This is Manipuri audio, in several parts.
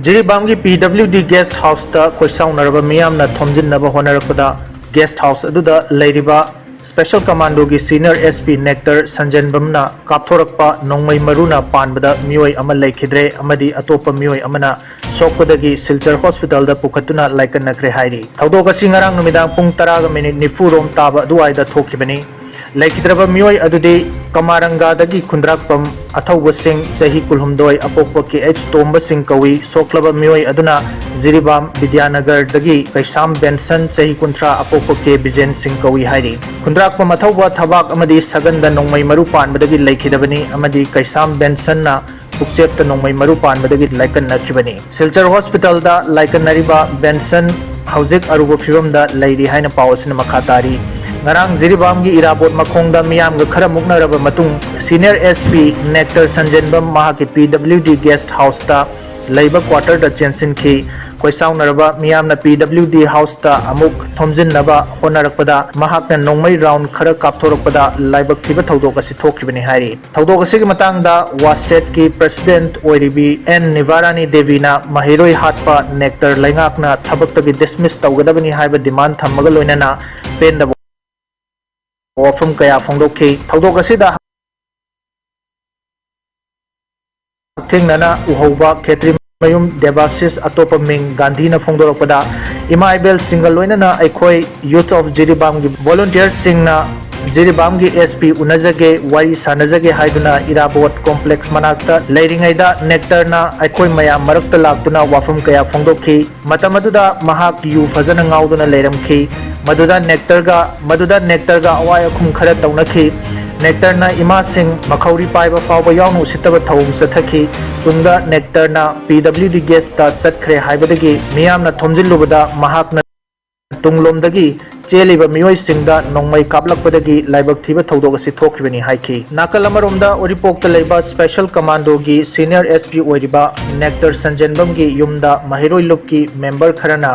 जिरीबाम की PWD गेस्ट हाउस कोईसाउनरब मियामना थोमजिनब होनरकदा गेस्ट हाउस अदुदा लेरिबा स्पेशल कमांडो की सीनियर SP नेक्टर संजनबमना कापथोरकपा नोंगमई मरुना पानबदा मियोय अमा लेखिद्रे अमदी अतोप मियोय अमना सोकपदगी सिलचर हॉस्पिटल दा पुखतुना लाइकनक्रे हाइरी थौदोक असि ngarang नुमिदांग पुंग 10 मिनिट निफु रोम ताबा दुआइदा थोखिबनी लेखिद्रब मियोय अदुदि कमारंगादगी खुंद्राकपम अथौब सिंह सही कुलहुमदोय अपोप के H तोंब सिंह कवी सोक्लब मियोय अदुना जिरीबाम विद्यानगर दगी कैसाम बेंसन सही कुंथ्रा अपोप के बिजेन सिंह कवी हाइरी खुंद्राकपम अथौब थबाक अमदी सगंद नोंगमई मरु पानबदगी लेखिदबनी अमदी कैसाम बेंसन ना पुक्सेत नोंगमई मरु पानबदगी लाइकननखिबनी सिलचर हॉस्पिटल दा लाइकनरिबा बेंसन हौजिक अरुब फिवम दा लेरी हाइना पावसन मखातारी ngarang जिरीबाम की इराबोट मखोंगदा मियाम ग खरा मुकनरब मतुंग सीनियर SP नेक्टर संजनबम महा के PWD गेस्ट हाउस ता लेबा क्वार्टर दा चेंसिन की कोईसाउनरब मियामना PWD हाउस ता अमुक थोमजिननबा होनरकपदा महाकना नोंगमई राउंड खरा कापथोरकपदा लाइबक थिबा थौदोक असि थोखिबनि हाइरी थौदोक असि के मतांगदा वासेट की प्रेसिडेंट ओइरिबी N निवारानी देवीना महिरोय हाटपा नेक्टर लेंगाकना थबक्तगी डिसमिस तौगदबनि हाइबा डिमांड थमगा लोइनना पेंदब वफम कया फोंदोखी थौदोक असिदा थेंगनना उहौबा खेत्री मयुम देवासिस अतोप मिंग गांधी न फोंदोरकपदा इमा इबेल सिंगल लोइनना अखोय यूथ ऑफ जिरीबाम की वॉलंटियर सिंगना जिरीबाम की SP उनजगे वारी सानजगे हाइदुना इराबोट कॉम्प्लेक्स मनाक्ता लेरिंगैदा नेक्टरना अखोय मया मरक्ता लाक्तुना वाफम कया फोंदोखी मतमदुदा महाक यू फजन ngauduna लेरमखी मदुदा नेक्टरगा अवाय अखुम खरा तौनखी नेक्टरना इमा सिंह मखौरी पाइबा फावबा यावनु सितब थौम सथखी तुंगा नेक्टरना PWD गेस्ट ता चटखरे हाइबदगी मियामना थोमजिल्लुबदा महाकना तुंगलोमदगी चेलिबा मियोय सिंगदा नोंगमई कापलकपदगी लाइबक थिबा थौदोक असि थोखिबनि हाइखी नाकल अमरोमदा ओरिपोक्ता लेबा स्पेशल कमांडो की सीनियर SP ओरिबा नेक्टर संजनबम की युमदा महिरोय लुप की मेंबर खरना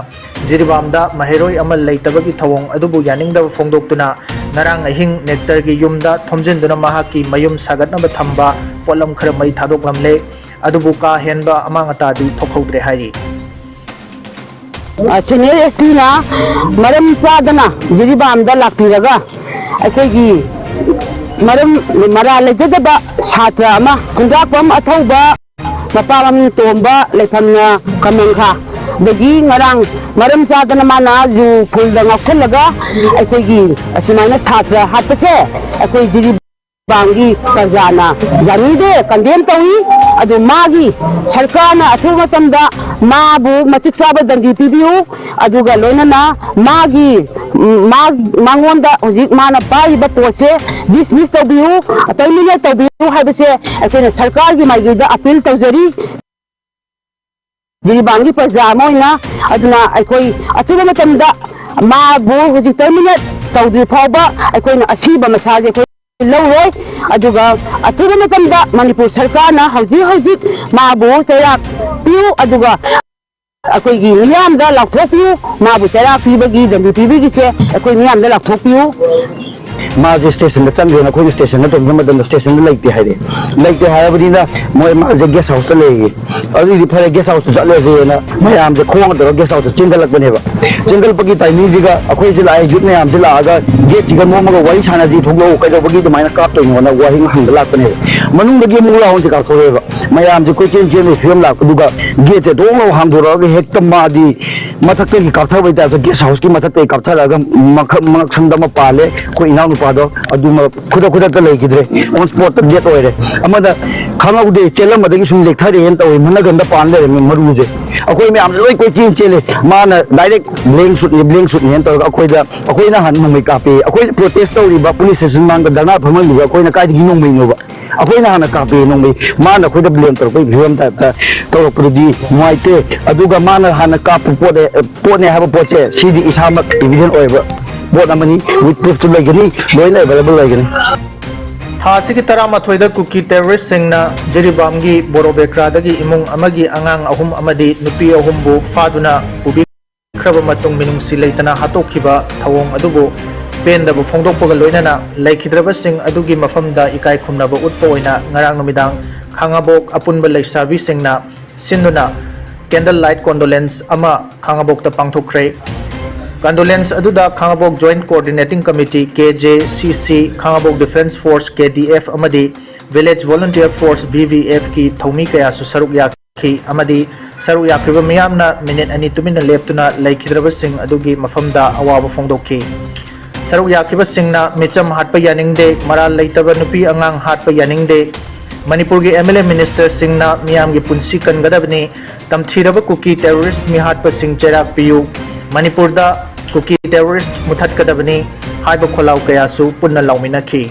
जिरीबामदा महिरोय अमल लेतबगी थवोंग अदुबु यानिंगदब फोंदोक्तुना ngarang ahing नेक्टर की युमदा थोमजिनदुना महाकी मयुम सागतनब थंबा पोलम खर मई थादोकलमले अदुबु का हेनबा अमांगतादी थोखौद्रे हाइरी सीनियर SP ना मरम चादना जिरीबाम दा लाक्तिरगा अखोगी मरम मरा लेजदबा छात्र अमा खुंदापम अथौबा मपाम तोंबा लेफमना कमेंखा दगी ngarang मरम चादना माना जू फुल दा ngakselगा अखोगी असिमाना छात्र हातसे अखोई जिरीबांगी प्रजाना जानीदे कंडेम तौई अदु मागी सरकारना अथुब मतमदा माबु मतिक साबा दंगी पीबियु अदुगा लोइनना मागी मांगोंदा हुजिक माना पाइबा पोसे डिसमिस तौबियु टर्मिनेट तौबियु हाइबसे अखोइना सरकार की माइगीदा अपील तौजरी जिरीबांगी प्रजा मोइना अदुना अखोइ अथुब मतमदा माबु हुजिक टर्मिनेट तौदि फावबा अखोइना असीबा मसाजे अखोइ लौरोय अदुगा अथुब मतमदा मणिपुर सरकारना हौजिक माबु चैराक पियु अदुगा अखोइगी मियामदा लाक्थोपियु माबु चैराक पीबगी दंडी पीबीगिसे अखोइ मियामदा लाक्थोपियु माजे स्टेशन चंगेना अखोइ स्टेशन तोम स्टेशन लेते हाइरे लेते हाइबदीना मोय माजे गेस्ट हाउस लेगी अदुदी फरे गेस्ट हाउस चलेजेना मयाम जे खोंग दो गेस्ट हाउस चिंगलकबनेबा चिंगलपगी टाइमिंग जिगा अखोइ जे लाए जुट मयाम जे लागा गेट जिगा मोमगा वारी साना जी थोगलो कैदोबगी दमाइना कापतोइनोना वाहिंग हंगलाकने मनुंगदगी मुलाउन जे काथोरेबा मयाम जे कोचेन चेन फिल्म लाकदुगा गेट जे दोंग हांदोरागा हेक्ट मादी मथक्ते की कापथाबै ता गेस्ट हाउस की मथक्ते कापथारागा मखंदमा पाले कोइ इनाउ नुपादो अदुमा खुदा लेगिद्रे ऑन स्पॉट डेट ओइरे अमदा खांगौदे चेलमदगी सुम लेखथारे हेन तोय मनगंदा पान ले मरुजे अखोइ मे आम लोइ कोइ चिन चेले माना डायरेक्ट ब्लैंक शूट हेन तो अखोइना हन नोंमै कापे अखोइ प्रोटेस्ट तौरिबा पुलिस स्टेशन मांग धरना फमंदुगा अखोइना काइदगी नोंमै नोबा अखोइना हन कापे नोंमै माना अखोइदा ब्लेम तौरपै भिवम ताता तौरपदि मुआइते अदुगा माना हन काप पोने हाबा पोचे सीदी इसामक एविडेंट ओइबा बोट अमनी विथ प्रूफ टू लेगनी लोइना अवेलेबल लेगनी थासी की तरामाथोइदा कुकी टेररिस्ट सिंगना जिरीबाम की बोरोबेक्रादगी इमुंग अमगी अंगांग अहुम अमदी नुपी अहुमबु फादुना उबिख्रब मतुंग मिनुंगसी लेतना हातोखिबा थवोंग अदुबु पेंदबु फोंदोकपगा लोइनना लेखिद्रब सिंग अदुगी मफमदा इकाई खुमनबा उत्पा ओइना ngarang नुमिदांग Khangabok अपुनबा लेसाबी सिंगना सिन्नुना candle light condolence ama khangabok ta pangthokre condolence aduda khangabok joint coordinating committee KJCC khangabok defense force KDF amadi village volunteer force VVF ki thomi kaya su saruk yakhi amadi saruk yakriba miyamna minute ani tumina leptuna laikhidraba sing adugi mafamda awaba fongdokhi saruk yakriba singna micham hatpa yaningde maral leitaba nupi angang hatpa yaningde Manipur ki MLA minister singna miyam ki punsi kangadabni tamthiraba kuki terrorist mi hatpa sing cherak piyu Manipur da kuki terrorist muthat kadabni haiba kholaw kaya su punna lawminakhi